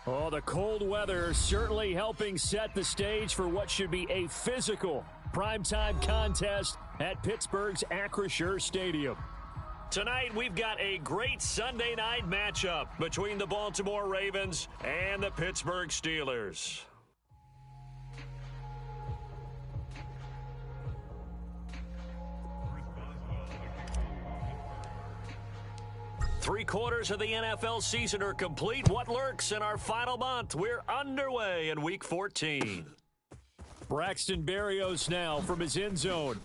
Oh, the cold weather certainly helping set the stage for what should be a physical primetime contest at Pittsburgh's Acrisure Stadium. Tonight, we've got a great Sunday night matchup between the Baltimore Ravens and the Pittsburgh Steelers. Three-quarters of the NFL season are complete. What lurks in our final month? We're underway in Week 14. Braxton Berrios now from his end zone.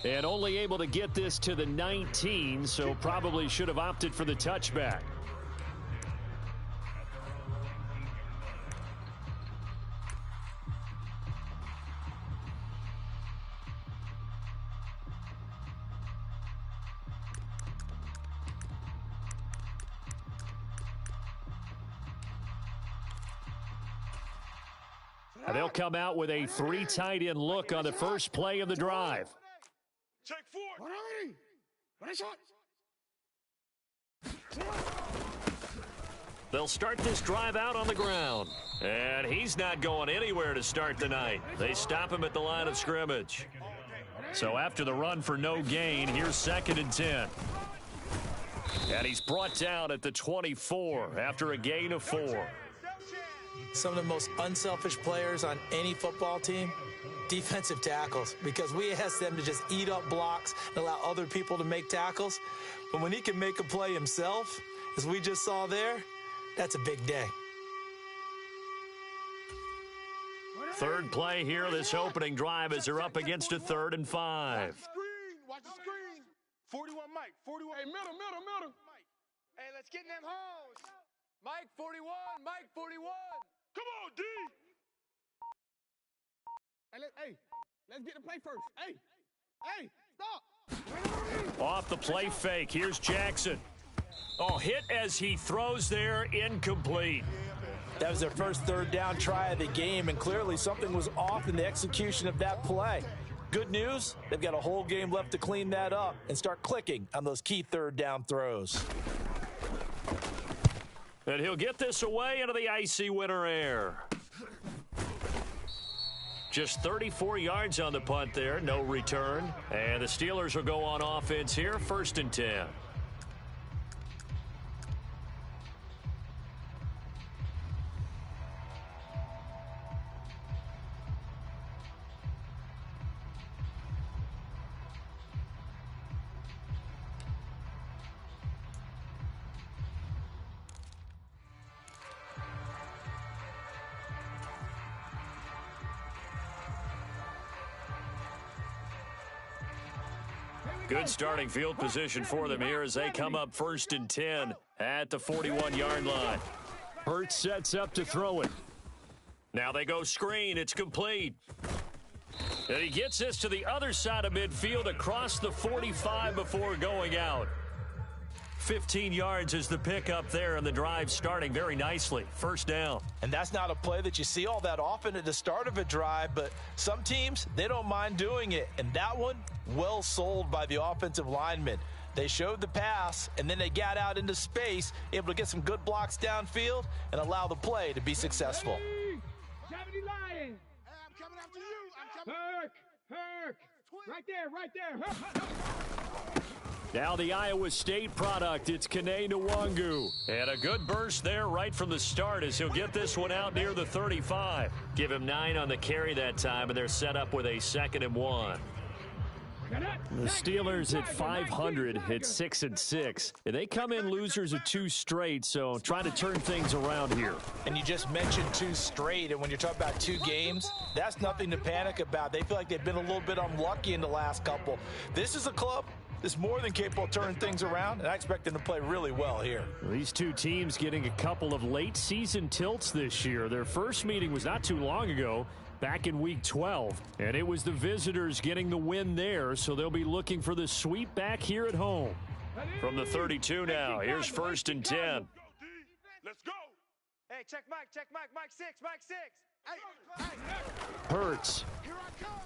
And only able to get this to the 19, so probably should have opted for the touchback. They'll come out with a three tight end look on the first play of the drive. Check four. They'll start this drive out on the ground. And he's not going anywhere to start the night. They stop him at the line of scrimmage. So after the run for no gain, here's 2nd and 10. And he's brought down at the 24 after a gain of 4. Some of the most unselfish players on any football team, defensive tackles, because we ask them to just eat up blocks and allow other people to make tackles. But when he can make a play himself, as we just saw there, that's a big day. Third play here, this opening drive, as they're up against a 3rd and 5. Watch the screen. 41, Mike. 41. Hey, middle. Mike. Hey, let's get in them holes. Mike 41. Mike 41. Come on, D. Hey, let's get the play first. Hey, stop. Off the play fake, here's Jackson. Oh, hit as he throws there, incomplete. That was their first 3rd down try of the game, and clearly something was off in the execution of that play. Good news, they've got a whole game left to clean that up and start clicking on those key 3rd down throws. And he'll get this away into the icy winter air. Just 34 yards on the punt there, no return. And the Steelers will go on offense here, 1st and 10. Good starting field position for them here as they come up 1st and 10 at the 41-yard line. Hurts sets up to throw it. Now they go screen. It's complete. And he gets this to the other side of midfield across the 45 before going out. 15 yards is the pickup there, and the drive starting very nicely. 1st down. And that's not a play that you see all that often at the start of a drive, but some teams, they don't mind doing it. And that one, well sold by the offensive lineman. They showed the pass, and then they got out into space, able to get some good blocks downfield and allow the play to be successful. Hey, Lion. Hey, I'm coming after you. I'm coming. Herc. Right there. Now the Iowa State product, it's Kene Nwangu. And a good burst there right from the start as he'll get this one out near the 35. Give him 9 on the carry that time, and they're set up with a 2nd and 1. The Steelers at 500 at 6-6. And they come in losers of 2 straight, so trying to turn things around here. And you just mentioned 2 straight, and when you're talking about 2 games, that's nothing to panic about. They feel like they've been a little bit unlucky in the last couple. This is a club that's more than capable of turning things around, and I expect them to play really well here. These 2 teams getting a couple of late season tilts this year. Their first meeting was not too long ago, back in Week 12, and it was the visitors getting the win there, so they'll be looking for the sweep back here at home. From the 32 now, here's 1st and 10. Let's go. Hey, check Mike. Mike 6. Hurts. Here I come.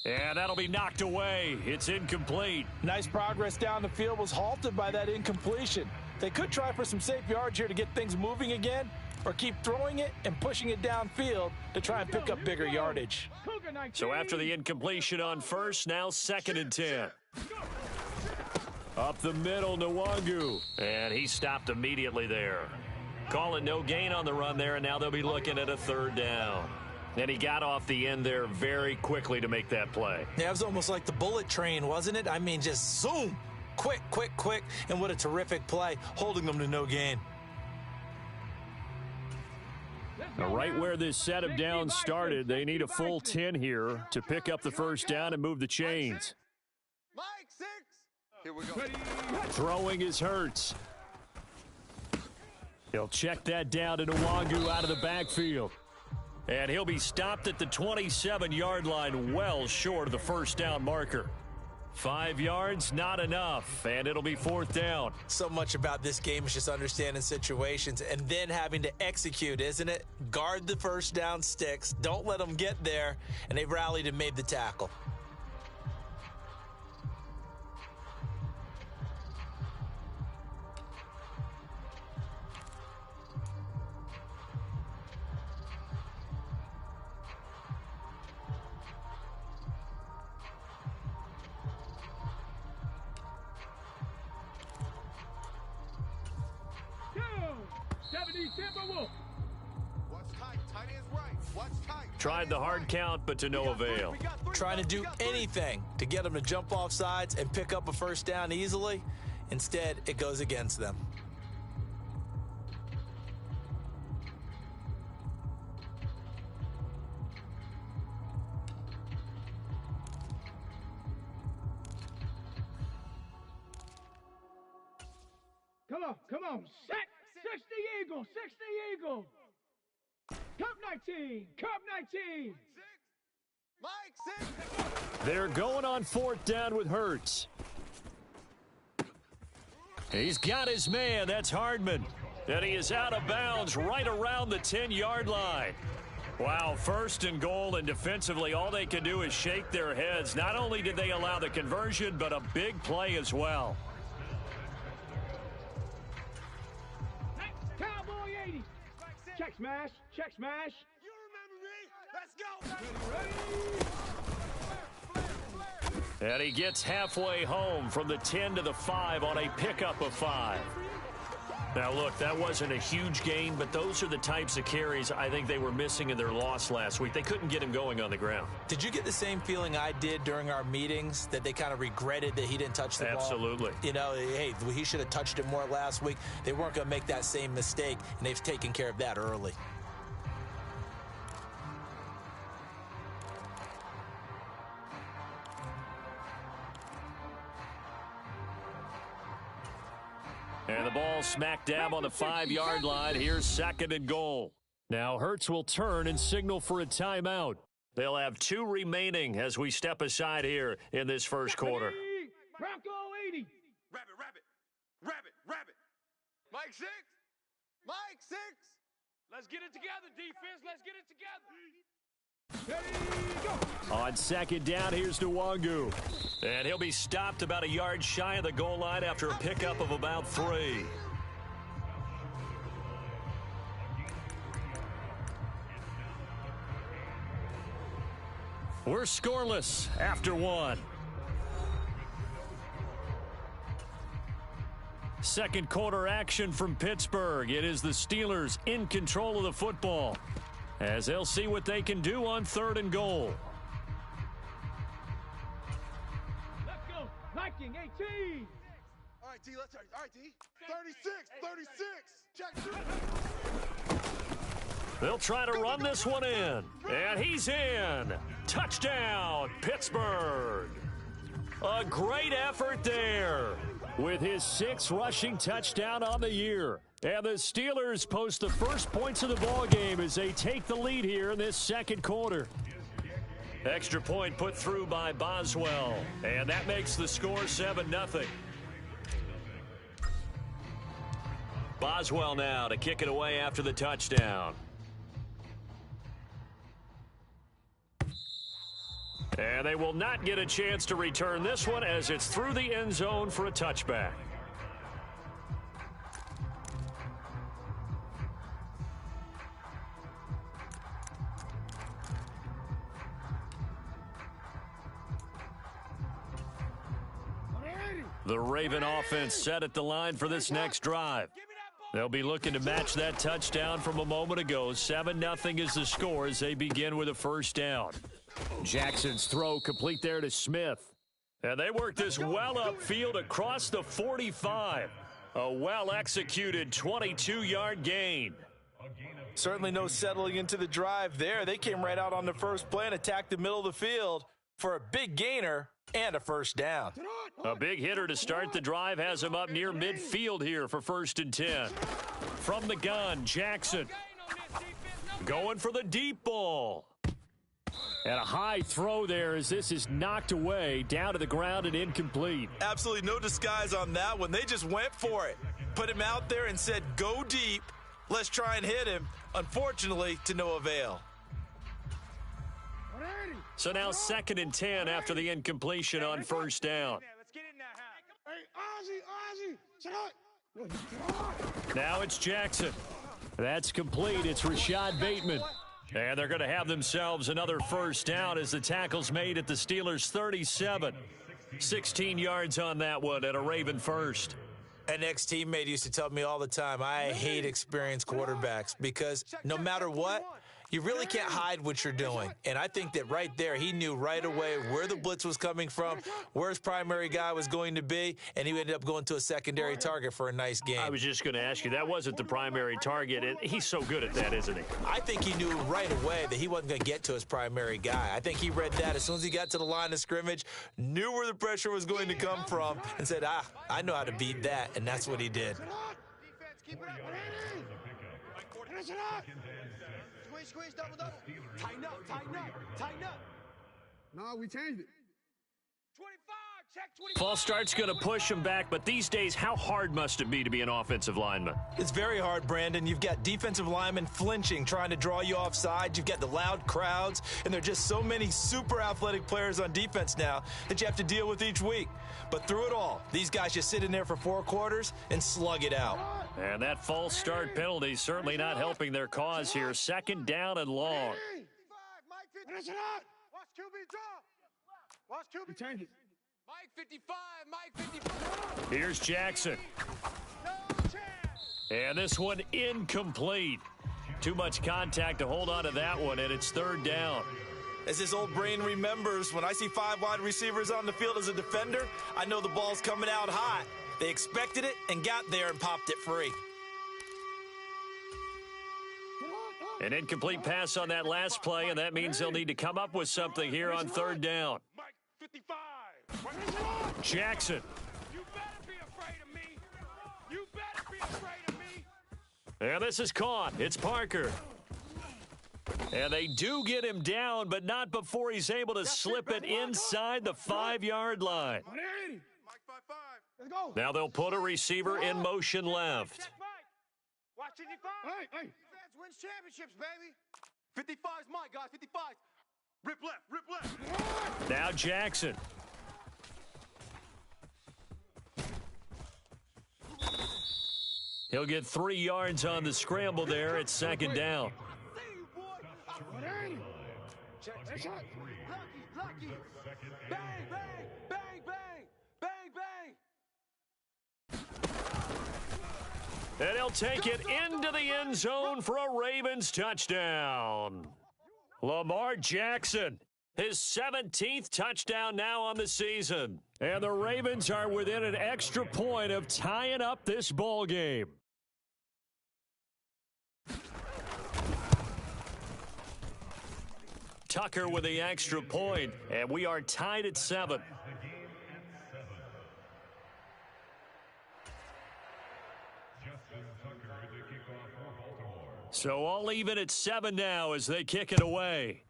And that'll be knocked away. It's incomplete. Nice progress down the field was halted by that incompletion. They could try for some safe yards here to get things moving again, or keep throwing it and pushing it downfield to try and pick up bigger yardage. So after the incompletion on first, now 2nd and 10. Up the middle, Nwangu. And he stopped immediately there. Call it no gain on the run there, and now they'll be looking at a 3rd down. And he got off the end there very quickly to make that play. Yeah, it was almost like the bullet train, wasn't it? I mean, just zoom. Quick, quick, quick. And what a terrific play, holding them to no gain. Now, right where this set of downs started, they need a full 10 here to pick up the 1st down and move the chains. Mike 6. Here we go. Throwing is Hurts. He'll check that down to Nwangu out of the backfield. And he'll be stopped at the 27-yard line, well short of the 1st down marker. 5 yards, not enough, and it'll be 4th down. So much about this game is just understanding situations and then having to execute, isn't it? Guard the 1st down sticks, don't let them get there, and they've rallied and made the tackle. Tried the hard count, but to no avail. Trying to do anything to get them to jump off sides and pick up a 1st down easily. Instead, it goes against them. Come on. 60 Eagle, 60 Eagle. Cup 19, Cup 19. Mike 6. They're going on 4th down with Hurts. He's got his man, that's Hardman. And he is out of bounds right around the 10-yard line. Wow, 1st and goal, and defensively all they can do is shake their heads. Not only did they allow the conversion, but a big play as well. Cowboy 80. Check smash, check smash. You remember me? Let's go. And he gets halfway home from the 10 to the 5 on a pickup of 5. Now, look, that wasn't a huge gain, but those are the types of carries I think they were missing in their loss last week. They couldn't get him going on the ground. Did you get the same feeling I did during our meetings, that they kind of regretted that he didn't touch the ball? Absolutely. You know, hey, he should have touched it more last week. They weren't going to make that same mistake, and they've taken care of that early. And the ball smack dab on the 5-yard line. Here's 2nd and goal. Now Hurts will turn and signal for a timeout. They'll have 2 remaining as we step aside here in this 1st quarter. Bronco 80. Rabbit. Mike 6. Mike 6. Let's get it together, defense. Let's get it together. Go. On 2nd down, here's Nwangu. And he'll be stopped about a yard shy of the goal line after a pickup of about 3. We're scoreless after 1. 2nd quarter action from Pittsburgh. It is the Steelers in control of the football, as they'll see what they can do on 3rd and goal. Let's go. Viking 18. All right, D. All right, D. 36. Check. They'll try to run this one in. And he's in. Touchdown, Pittsburgh. A great effort there with his 6th rushing touchdown on the year. And the Steelers post the first points of the ball game as they take the lead here in this 2nd quarter. Extra point put through by Boswell. And that makes the score 7-0. Boswell now to kick it away after the touchdown. And they will not get a chance to return this one as it's through the end zone for a touchback. The Raven offense set at the line for this next drive. They'll be looking to match that touchdown from a moment ago. 7-0 is the score as they begin with a first down. Jackson's throw complete there to Smith. And they work this well upfield across the 45. A well-executed 22-yard gain. Certainly no settling into the drive there. They came right out on the first play and attacked the middle of the field for a big gainer and a first down. A big hitter to start the drive has him up near midfield here for 1st and 10. From the gun, Jackson going for the deep ball. And a high throw there as this is knocked away down to the ground and incomplete. Absolutely no disguise on that one. They just went for it. Put him out there and said, go deep. Let's try and hit him. Unfortunately, to no avail. So now 2nd and 10 after the incompletion on first down. Now it's Jackson. That's complete. It's Rashad Bateman. And they're going to have themselves another first down as the tackle's made at the Steelers' 37. 16 yards on that one and a Raven first. An ex-teammate used to tell me all the time, I hate experienced quarterbacks because no matter what, you really can't hide what you're doing. And I think that right there, he knew right away where the blitz was coming from, where his primary guy was going to be, and he ended up going to a secondary target for a nice game. I was just going to ask you, that wasn't the primary target, and he's so good at that, isn't he? I think he knew right away that he wasn't going to get to his primary guy. I think he read that as soon as he got to the line of scrimmage, knew where the pressure was going to come from, and said, I know how to beat that, and that's what he did. Squeeze, double. Tighten up. No, we changed it. 25, check 25. False start's going to push him back, but these days, how hard must it be to be an offensive lineman? It's very hard, Brandon. You've got defensive linemen flinching, trying to draw you offside. You've got the loud crowds, and there are just so many super athletic players on defense now that you have to deal with each week. But through it all, these guys just sit in there for 4 quarters and slug it out. And that false start penalty certainly not helping their cause here. 2nd down and long. Watch QB draw. Watch QB. We changed it. Mike 55. Here's Jackson. No chance. And this one incomplete. Too much contact to hold on to that one, and it's 3rd down. As this old brain remembers, when I see 5 wide receivers on the field as a defender, I know the ball's coming out hot. They expected it and got there and popped it free. An incomplete pass on that last play, and that means they'll need to come up with something here on 3rd down. Mike 55. Jackson. You better be afraid of me. You better be afraid of me. And this is caught. It's Parker. And they do get him down, but not before he's able to slip it inside the 5-yard line. Mike 55. Let's go. Now they'll put a receiver in motion left. Check Mike. Watch 55. Hey. Defense wins championships, baby. 55's Mike, guys. 55. Rip left. Now Jackson. He'll get 3 yards on the scramble there. It's 2nd down. Check. Lucky. Bang. And he'll take it into the end zone for a Ravens touchdown. Lamar Jackson, his 17th touchdown now on the season. And the Ravens are within an extra point of tying up this ball game. Tucker with the extra point, and we are tied at 7. So all even at 7 now as they kick it away.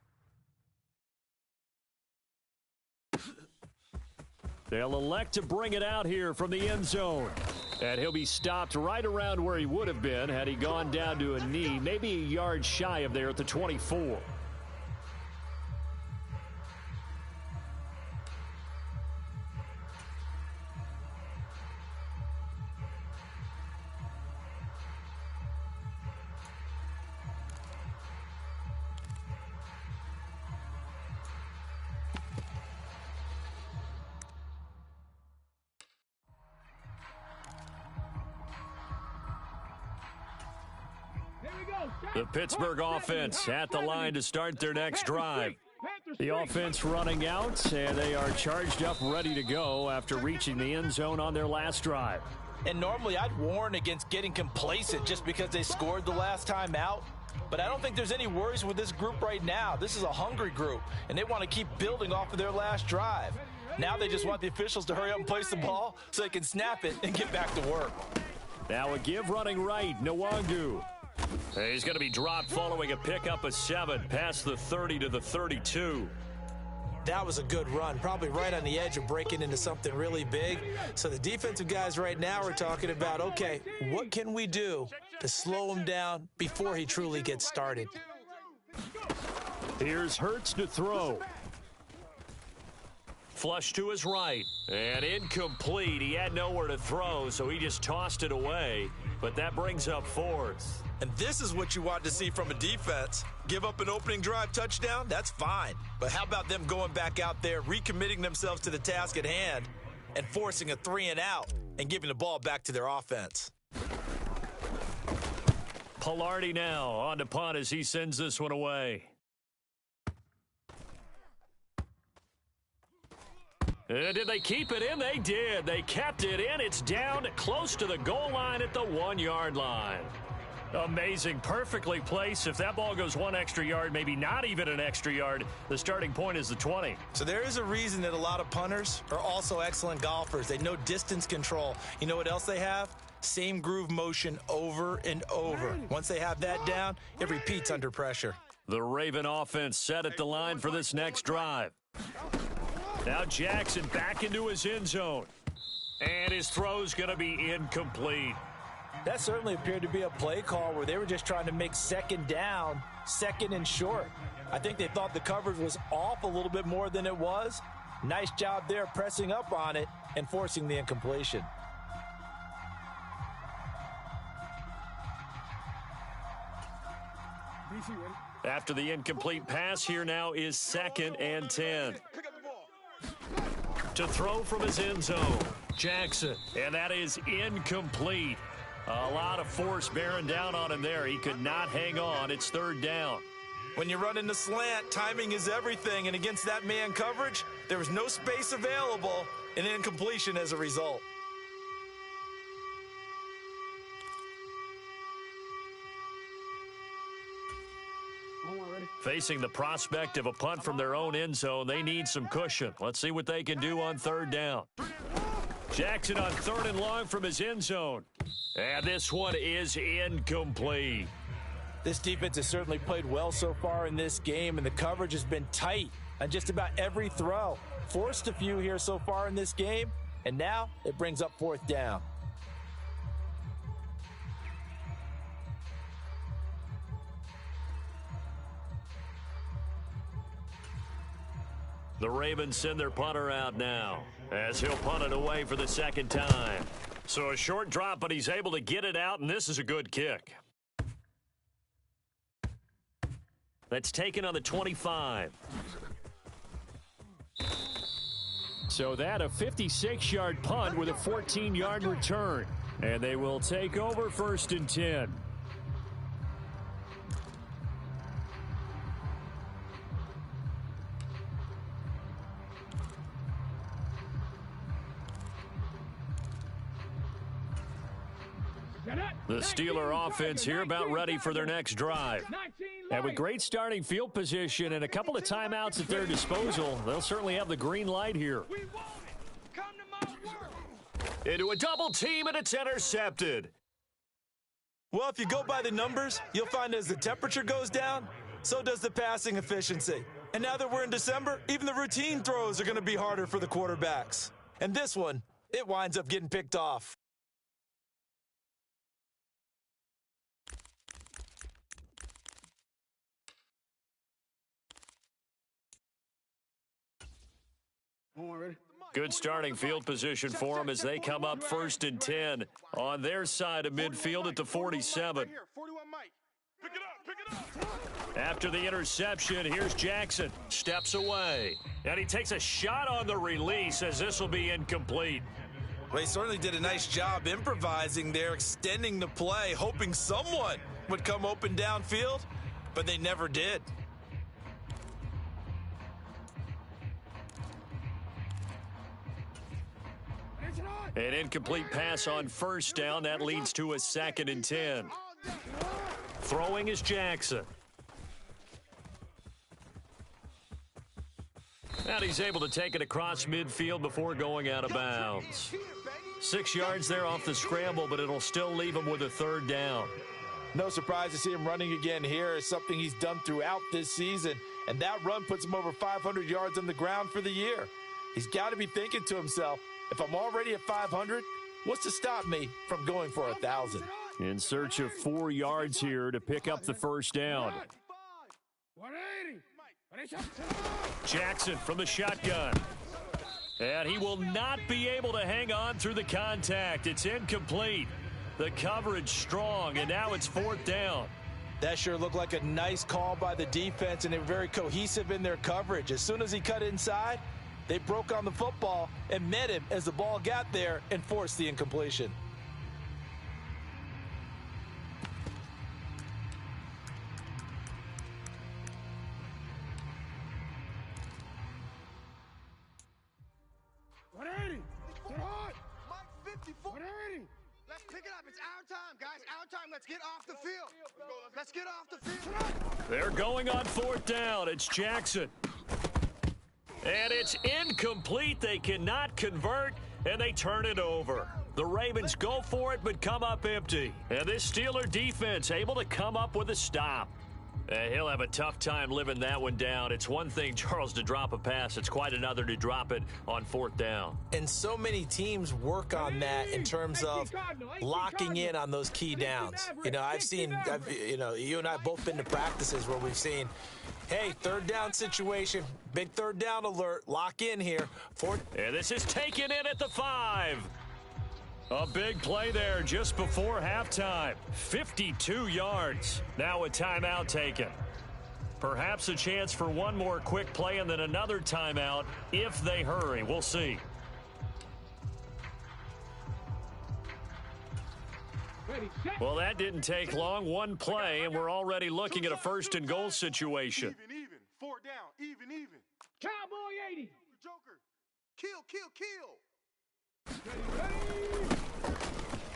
They'll elect to bring it out here from the end zone. And he'll be stopped right around where he would have been had he gone down to a knee, maybe a yard shy of there at the 24. The Pittsburgh offense at the line to start their next drive. The offense running out, and they are charged up, ready to go after reaching the end zone on their last drive. And normally I'd warn against getting complacent just because they scored the last time out. But I don't think there's any worries with this group right now. This is a hungry group, and they want to keep building off of their last drive. Now they just want the officials to hurry up and place the ball so they can snap it and get back to work. Now a give running right, Nwangu. He's going to be dropped following a pickup of 7 past the 30 to the 32. That was a good run, probably right on the edge of breaking into something really big. So the defensive guys right now are talking about, okay, what can we do to slow him down before he truly gets started? Here's Hurts to throw. Flush to his right, and incomplete. He had nowhere to throw, so he just tossed it away, but that brings up 4th. And this is what you want to see from a defense. Give up an opening drive touchdown, that's fine. But how about them going back out there, recommitting themselves to the task at hand, and forcing a 3-and-out and giving the ball back to their offense? Pilardi now on to punt as he sends this one away. Did they keep it in? They did. They kept it in. It's down close to the goal line at the 1-yard line. Amazing. Perfectly placed. If that ball goes 1 extra yard, maybe not even an extra yard, the starting point is the 20. So there is a reason that a lot of punters are also excellent golfers. They know distance control. You know what else they have? Same groove motion over and over. Once they have that down, it repeats under pressure. The Raven offense set at the line for this next drive. Now Jackson back into his end zone. And his throw's going to be incomplete. That certainly appeared to be a play call where they were just trying to make second down, second and short. I think they thought the coverage was off a little bit more than it was. Nice job there pressing up on it and forcing the incompletion. After the incomplete pass, here now is 2nd and 10. To throw from his end zone, Jackson, and that is incomplete. A lot of force bearing down on him there. He could not hang on. It's 3rd down. When you run in the slant, timing is everything, and against that man coverage, there was no space available, and incompletion as a result. Facing the prospect of a punt from their own end zone, they need some cushion. Let's see what they can do on 3rd down. Jackson on 3rd and long from his end zone. And this one is incomplete. This defense has certainly played well so far in this game, and the coverage has been tight on just about every throw. Forced a few here so far in this game, and now it brings up 4th down. The Ravens send their punter out now as he'll punt it away for the 2nd time. So a short drop, but he's able to get it out, and this is a good kick. That's taken on the 25. So that a 56-yard punt with a 14-yard return. And they will take over 1st and 10. The Steeler offense here about ready for their next drive. And with great starting field position and a couple of timeouts at their disposal, they'll certainly have the green light here. Into a double team, and it's intercepted. Well, if you go by the numbers, you'll find as the temperature goes down, so does the passing efficiency. And now that we're in December, even the routine throws are going to be harder for the quarterbacks. And this one, it winds up getting picked off. Good starting field position for them as they come up 1st and 10 on their side of midfield at the 47. After the interception, here's Jackson. Steps away. And he takes a shot on the release as this will be incomplete. Well, he certainly did a nice job improvising there, extending the play, hoping someone would come open downfield, but they never did. An incomplete pass on first down. That leads to a 2nd and 10. Throwing is Jackson. And he's able to take it across midfield before going out of bounds. 6 yards there off the scramble, but it'll still leave him with a 3rd down. No surprise to see him running again here. It's something he's done throughout this season, and that run puts him over 500 yards on the ground for the year. He's got to be thinking to himself, if I'm already at 500, what's to stop me from going for 1,000? In search of 4 yards here to pick up the first down. Jackson from the shotgun. And he will not be able to hang on through the contact. It's incomplete. The coverage strong, and now it's 4th down. That sure looked like a nice call by the defense, and they were very cohesive in their coverage. As soon as he cut inside, they broke on the football and met him as the ball got there and forced the incompletion. Let's pick it up. It's our time, guys. Our time. Let's get off the field. Let's get off the field. They're going on 4th down. It's Jackson. And it's incomplete. They cannot convert, and they turn it over. The Ravens go for it, but come up empty. And this Steeler defense able to come up with a stop. He'll have a tough time living that one down. It's one thing, Charles, to drop a pass. It's quite another to drop it on 4th down. And so many teams work on that in terms of locking in on those key downs. You know, you and I both been to practices where we've seen, hey, 3rd down situation, big 3rd down alert, lock in here. And this is taken in at the 5. A big play there just before halftime. 52 yards. Now a timeout taken. Perhaps a chance for one more quick play and then another timeout if they hurry. We'll see. Well, that didn't take long. One play, and we're already looking at a 1st and goal situation. Even. 4 down. Even. Cowboy 80. Joker. Kill.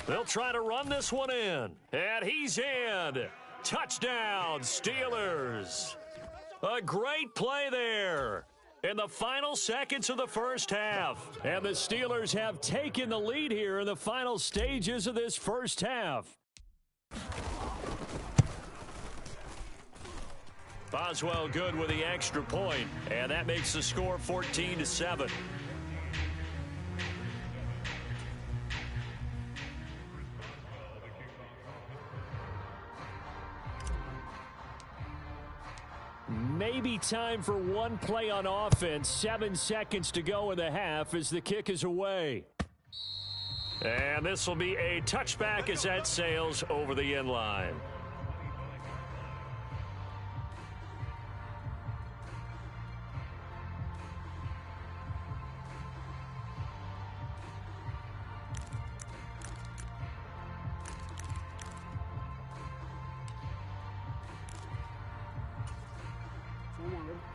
They'll try to run this one in. And he's in. Touchdown, Steelers. A great play there in the final seconds of the first half. And the Steelers have taken the lead here in the final stages of this first half. Boswell good with the extra point, and that makes the score 14-7. Maybe time for one play on offense. 7 seconds to go in the half as the kick is away. And this will be a touchback as that sails over the end line.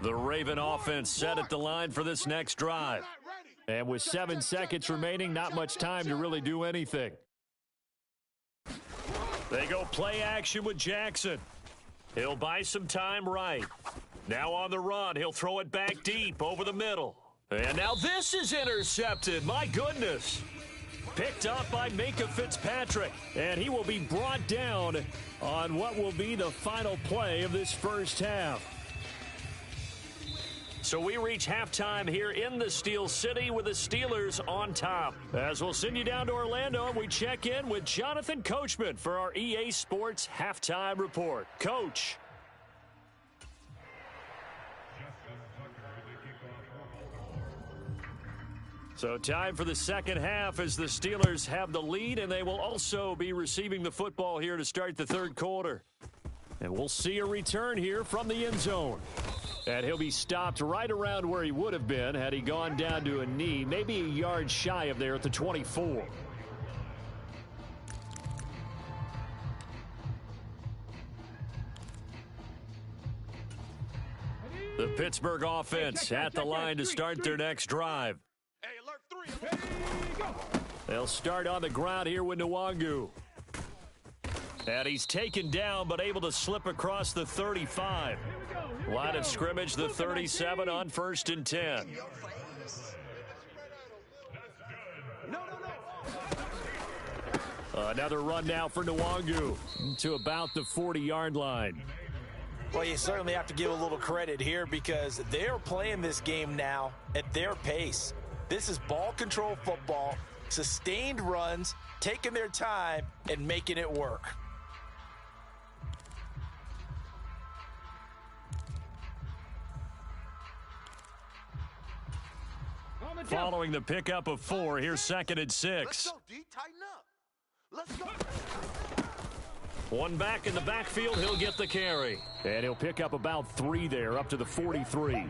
The Raven offense set at the line for this next drive. And with 7 seconds remaining, not much time to really do anything. They go play action with Jackson. He'll buy some time right. Now on the run, he'll throw it back deep over the middle. And now this is intercepted. My goodness. Picked up by Minka Fitzpatrick. And he will be brought down on what will be the final play of this first half. So we reach halftime here in the Steel City with the Steelers on top. As we'll send you down to Orlando, and we check in with Jonathan Coachman for our EA Sports Halftime Report. Coach. So time for the second half as the Steelers have the lead, and they will also be receiving the football here to start the third quarter. And we'll see a return here from the end zone. And he'll be stopped right around where he would have been had he gone down to a knee, maybe a yard shy of there at the 24. The Pittsburgh offense at the line to start their next drive. Hey, alert 3. They'll start on the ground here with Nwangu. And he's taken down, but able to slip across the 35. Line of scrimmage, the 37 on 1st and 10. Another run now for Nwangu to about the 40-yard line. Well, you certainly have to give a little credit here because they're playing this game now at their pace. This is ball control football, sustained runs, taking their time, and making it work. Following the pickup of 4, here's 2nd and 6. Let's go, D. Tighten up. Let's go. One back in the backfield, he'll get the carry. And he'll pick up about 3 there, up to the 43.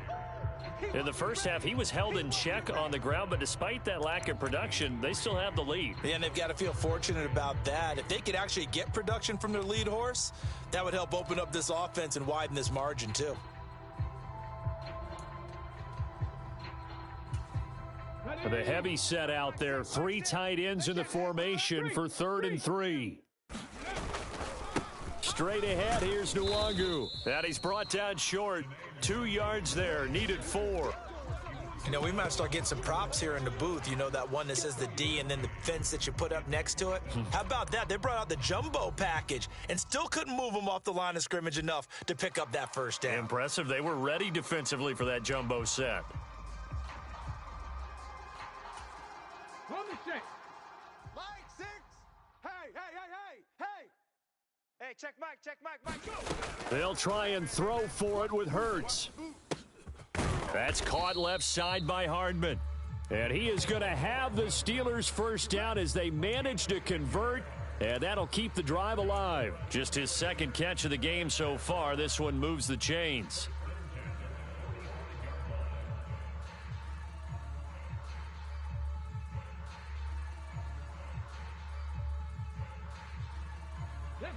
In the first half, he was held in check on the ground, but despite that lack of production, they still have the lead. Yeah, and they've got to feel fortunate about that. If they could actually get production from their lead horse, that would help open up this offense and widen this margin, too. The heavy set out there. 3 tight ends in the formation for 3rd and 3. Straight ahead, here's Nwangu. And he's brought down short. 2 yards there, needed 4. You know, we might start getting some props here in the booth. You know, that one that says the D and then the fence that you put up next to it. How about that? They brought out the jumbo package and still couldn't move them off the line of scrimmage enough to pick up that first down. Impressive. They were ready defensively for that jumbo set. Mike 6. Hey. Hey, check Mike, go. They'll try and throw for it with Hurts. That's caught left side by Hardman. And he is going to have the Steelers first down as they manage to convert, and that'll keep the drive alive. Just his 2nd catch of the game so far. This one moves the chains.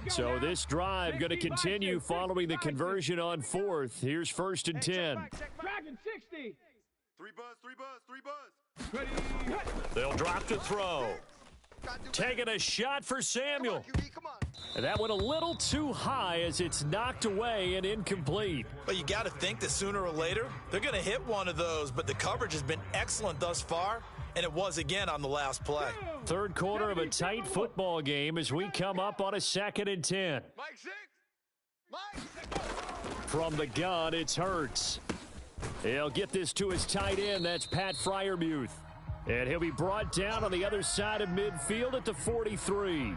So this drive going to continue following the conversion on 4th. Here's 1st and 10. Dragon 60. 3 buzz. They'll drop to throw. Taking a shot for Samuel. Come on. And that went a little too high as it's knocked away and incomplete. But you got to think that sooner or later, they're going to hit one of those. But the coverage has been excellent thus far, and it was again on the last play. 3rd quarter of a tight football game as we come up on a 2nd and 10. Mike 6. Mike. From the gun, it's Hurts. He'll get this to his tight end. That's Pat Freiermuth. And he'll be brought down on the other side of midfield at the 43.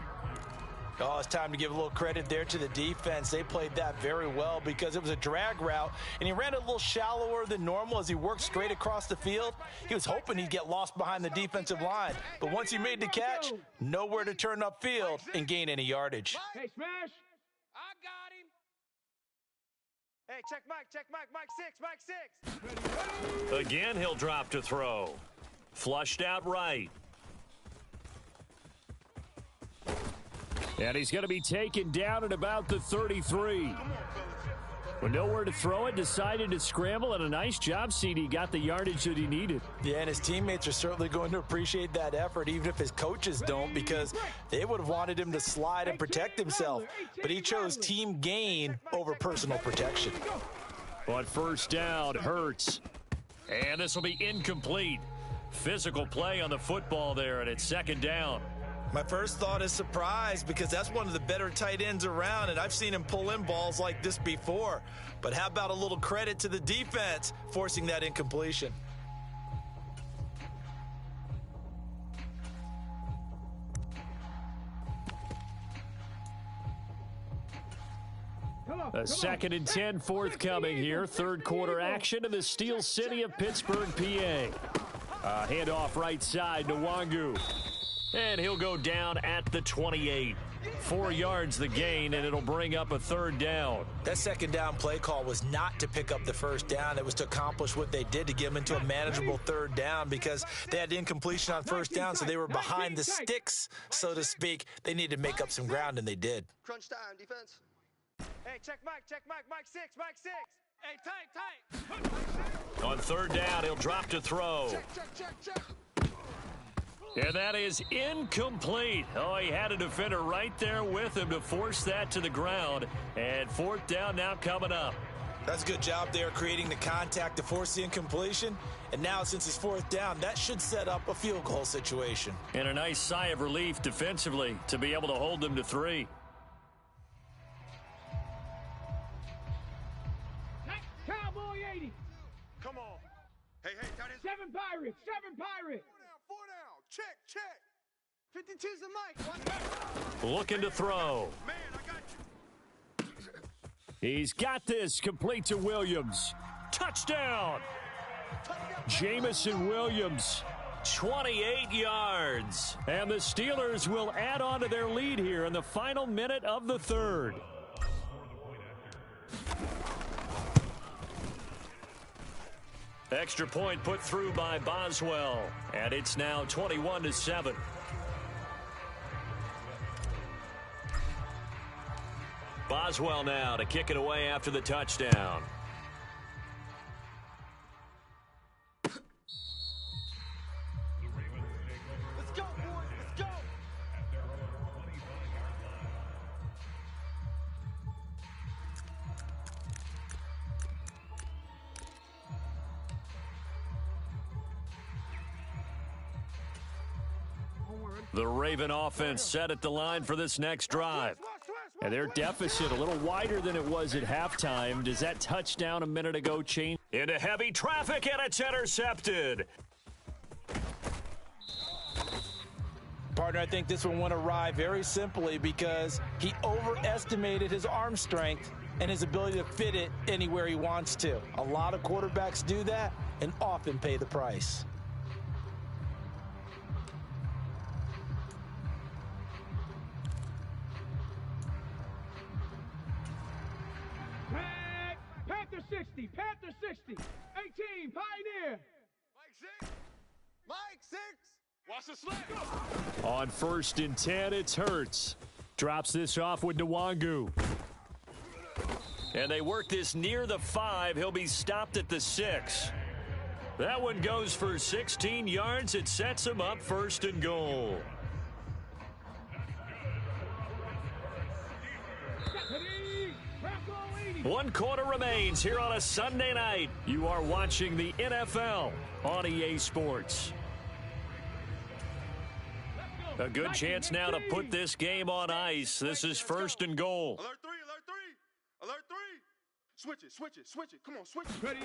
Oh, it's time to give a little credit there to the defense. They played that very well because it was a drag route, and he ran a little shallower than normal as he worked straight across the field. He was hoping he'd get lost behind the defensive line, but once he made the catch, nowhere to turn upfield and gain any yardage. Hey, smash. I got him. Hey, check Mike 6. Again, he'll drop to throw. Flushed out right. And he's going to be taken down at about the 33. With nowhere to throw it, decided to scramble, and a nice job, CD. Got the yardage that he needed. Yeah, and his teammates are certainly going to appreciate that effort, even if his coaches don't, because they would have wanted him to slide and protect himself. But he chose team gain over personal protection. On 1st down, Hurts. And this will be incomplete. Physical play on the football there, and it's 2nd down. My first thought is surprise because that's one of the better tight ends around, and I've seen him pull in balls like this before. But how about a little credit to the defense forcing that incompletion? A 2nd and 10 forthcoming here. 3rd quarter action in the Steel City of Pittsburgh, PA. Handoff right side to Nwangu. And he'll go down at the 28. 4 yards the gain, and it'll bring up a 3rd down. That 2nd down play call was not to pick up the 1st down. It was to accomplish what they did to get them into a manageable 3rd down because they had incompletion on 1st down, so they were behind the sticks, so to speak. They needed to make up some ground, and they did. Crunch time, defense. Hey, check Mike 6. Hey, tight. On third down, he'll drop to throw. Check. And that is incomplete. Oh, he had a defender right there with him to force that to the ground. And fourth down now coming up. That's a good job there creating the contact to force the incompletion. And now since it's fourth down, that should set up a field goal situation. And a nice sigh of relief defensively to be able to hold them to 3. Cowboy 80. Come on. Hey, tight end. 7 Pirates. 7 Pirates. Four down. Check. 52's the mic. Looking to throw. Man, I got you. He's got this. Complete to Williams. Touchdown. Jamison Williams, 28 yards. And the Steelers will add on to their lead here in the final minute of the third. Extra point put through by Boswell. And it's now 21-7. Boswell now to kick it away after the touchdown. Let's go, boys. Let's go. The Raven offense set at the line for this next drive. And their deficit a little wider than it was at halftime. Does that touchdown a minute ago change? Into heavy traffic, and it's intercepted. Partner, I think this one went awry very simply because he overestimated his arm strength and his ability to fit it anywhere he wants to. A lot of quarterbacks do that and often pay the price. Panther 60. Panther 60. 18. Pioneer. Mike 6. Watch the slip. On 1st and 10, it's Hurts. Drops this off with Nwangu. And they work this near the 5. He'll be stopped at the 6. That one goes for 16 yards. It sets him up 1st and goal. One quarter remains here on a Sunday night. You are watching the NFL on EA Sports. A good chance now to put this game on ice. This is 1st and goal. Alert 3. Alert 3. Switch it. Come on, switch it.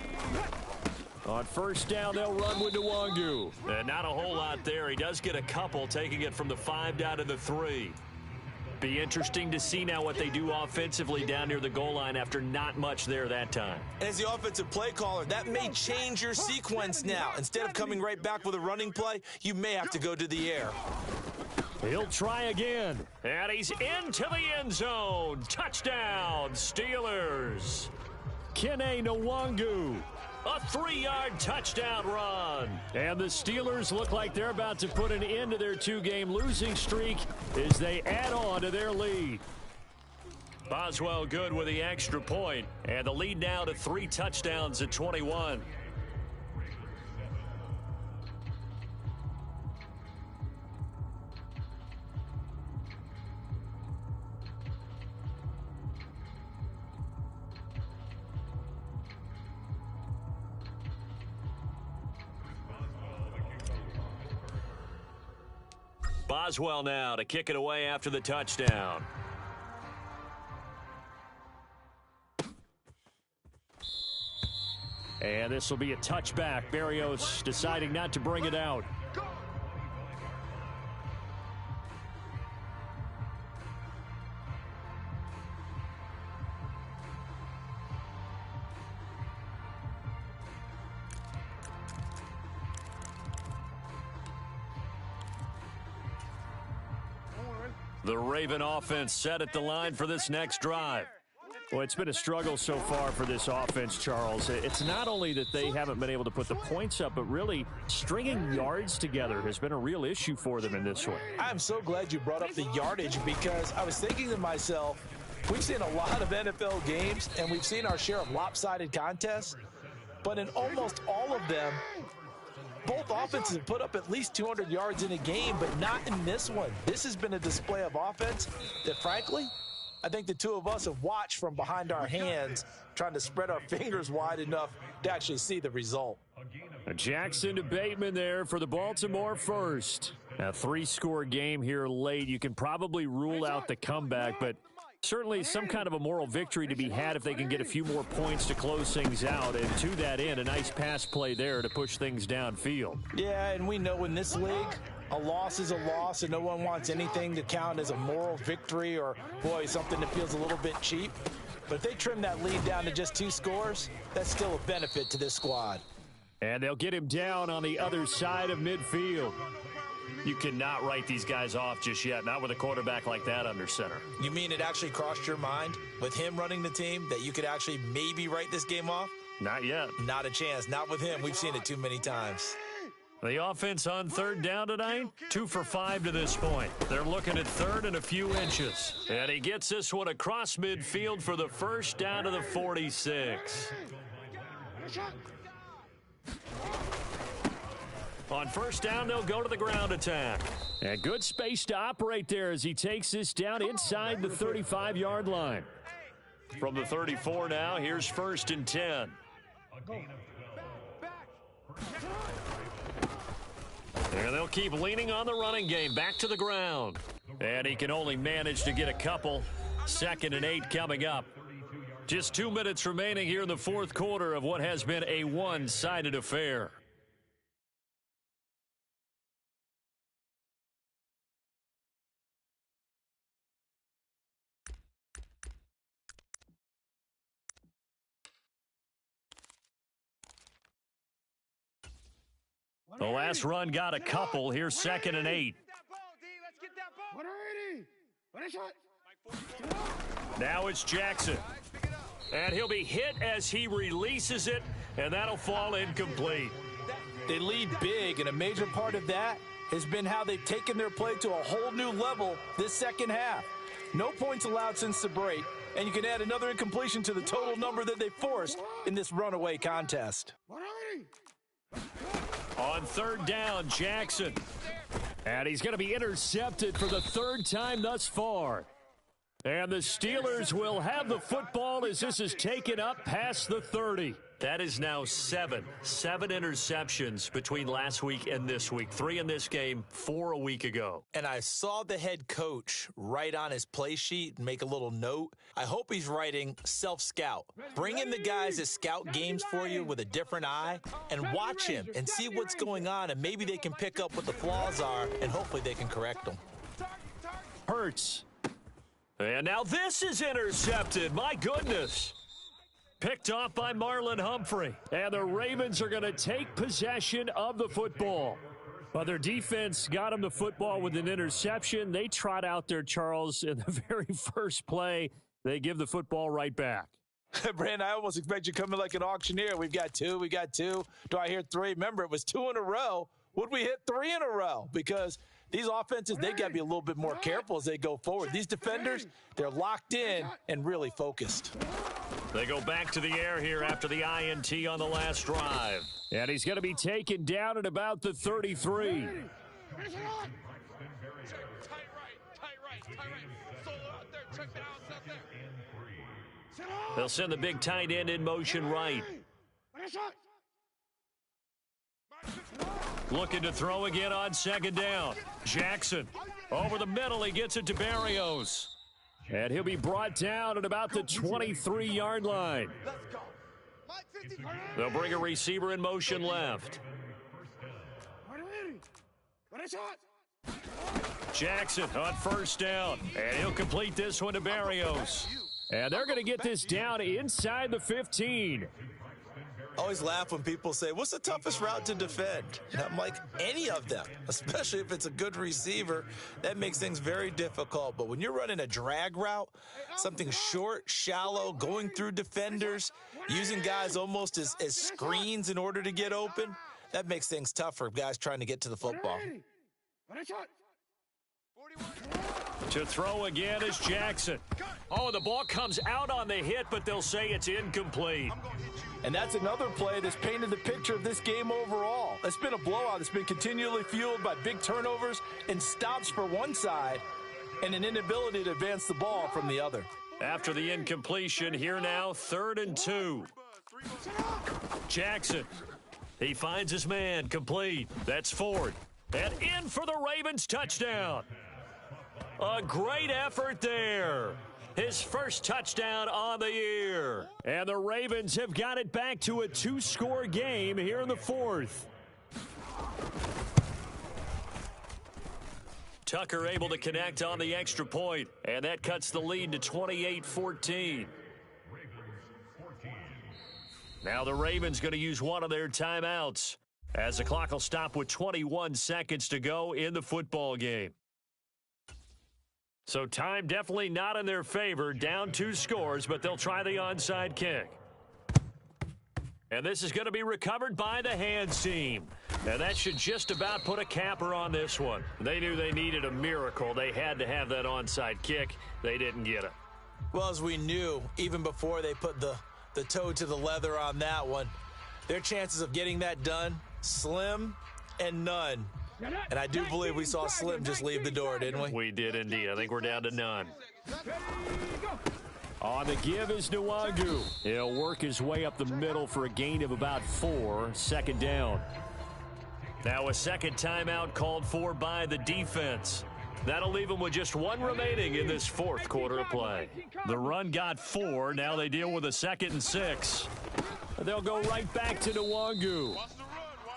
On 1st down, they'll run with Nwangu. And not a whole lot there. He does get a couple, taking it from the 5 down to the 3. Be interesting to see now what they do offensively down near the goal line after not much there that time. As the offensive play caller, that may change your sequence now. Instead of coming right back with a running play, you may have to go to the air. He'll try again. And he's into the end zone. Touchdown, Steelers. Kene Nwangu. A 3-yard touchdown run. And the Steelers look like they're about to put an end to their 2-game losing streak as they add on to their lead. Boswell good with the extra point. And the lead now to 3 touchdowns at 21. Boswell now to kick it away after the touchdown. And this will be a touchback. Berrios deciding not to bring it out. The Raven offense set at the line for this next drive. Well, it's been a struggle so far for this offense, Charles. It's not only that they haven't been able to put the points up, but really stringing yards together has been a real issue for them in this one. I'm so glad you brought up the yardage because I was thinking to myself, We've seen a lot of NFL games, and we've seen our share of lopsided contests, but in almost all of them, both offenses have put up at least 200 yards in a game, but not in this one. This has been a display of offense that, frankly, I think the two of us have watched from behind our hands, trying to spread our fingers wide enough to actually see the result. Jackson to Bateman there for the Baltimore first. A 3-score game here late. You can probably rule out the comeback, but certainly some kind of a moral victory to be had if they can get a few more points to close things out. And to that end, a nice pass play there to push things downfield. Yeah, and we know in this league, a loss is a loss, and no one wants anything to count as a moral victory or, boy, something that feels a little bit cheap. But if they trim that lead down to just 2 scores, that's still a benefit to this squad. And they'll get him down on the other side of midfield. You cannot write these guys off just yet, not with a quarterback like that under center. You mean it actually crossed your mind with him running the team that you could actually maybe write this game off? Not yet. Not a chance. Not with him. We've seen it too many times. The offense on third down tonight, 2 for 5 to this point. They're looking at third and a few inches. And he gets this one across midfield for the first down to the 46. On first down, they'll go to the ground attack. And good space to operate there as he takes this down inside the 35-yard line. From the 34 now, here's first and 10. And they'll keep leaning on the running game. Back to the ground. And he can only manage to get a couple. 2nd and 8 coming up. Just 2 minutes remaining here in the fourth quarter of what has been a one-sided affair. The last run got a couple. Here's 2nd and 8. Now it's Jackson. And he'll be hit as he releases it, and that'll fall incomplete. They lead big, and a major part of that has been how they've taken their play to a whole new level this second half. No points allowed since the break, and you can add another incompletion to the total number that they forced in this runaway contest. On third down, Jackson. And he's going to be intercepted for the 3rd time thus far. And the Steelers will have the football as this is taken up past the 30. That is now 7 interceptions between last week and this week. 3 in this game, 4 a week ago. And I saw the head coach write on his play sheet and make a little note. I hope he's writing self-scout. Bring in the guys that scout games for you with a different eye and watch him and see what's going on, and maybe they can pick up what the flaws are, and hopefully they can correct them. Hurts. And now this is intercepted. My goodness. Picked off by Marlon Humphrey. And the Ravens are going to take possession of the football. But their defense got them the football with an interception. They trot out there, Charles, in the very first play. They give the football right back. Brandon, I almost expect you to come in like an auctioneer. We've got 2. We got 2. Do I hear 3? Remember, it was 2 in a row. Would we hit 3 in a row? Because these offenses, they got to be a little bit more careful as they go forward. These defenders, they're locked in and really focused. They go back to the air here after the INT on the last drive. And he's going to be taken down at about the 33. They'll send the big tight end in motion right. Looking to throw again on 2nd down. Jackson over the middle. He gets it to Barrios. And he'll be brought down at about the 23-yard line. They'll bring a receiver in motion left. Jackson on first down. And he'll complete this one to Barrios. And they're going to get this down inside the 15. I always laugh when people say, what's the toughest route to defend? And I'm like, any of them, especially if it's a good receiver. That makes things very difficult. But when you're running a drag route, something short, shallow, going through defenders, using guys almost as screens in order to get open, that makes things tough for guys trying to get to the football. To throw again is Jackson. Oh, the ball comes out on the hit, but they'll say it's incomplete. And that's another play that's painted the picture of this game overall. It's been a blowout. It's been continually fueled by big turnovers and stops for one side and an inability to advance the ball from the other. After the incompletion, here now, 3rd and 2. Jackson. He finds his man, complete. That's Ford. And in for the Ravens touchdown. A great effort there. His first touchdown on the year. And the Ravens have got it back to a 2-score game here in the 4th. Tucker able to connect on the extra point, and that cuts the lead to 28-14. Now the Ravens going to use one of their timeouts as the clock will stop with 21 seconds to go in the football game. So time definitely not in their favor, down 2 scores, but they'll try the onside kick. And this is going to be recovered by the hands team. And that should just about put a capper on this one. They knew they needed a miracle. They had to have that onside kick. They didn't get it. Well, as we knew, even before they put the toe to the leather on that one, their chances of getting that done, slim and none. And I do believe we saw Slim just leave the door, didn't we? We did indeed. I think we're down to none. On the give is Nwangu. He'll work his way up the middle for a gain of about 4, 2nd down. Now a second timeout called for by the defense. That'll leave them with just 1 remaining in this 4th quarter of play. The run got 4. Now they deal with a 2nd and 6. They'll go right back to Nwangu.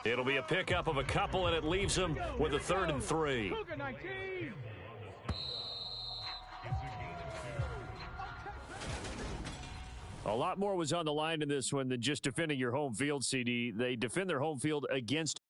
It'll be a pickup of a couple, and it leaves them with a 3rd and 3. A lot more was on the line in this one than just defending your home field, CD. They defend their home field against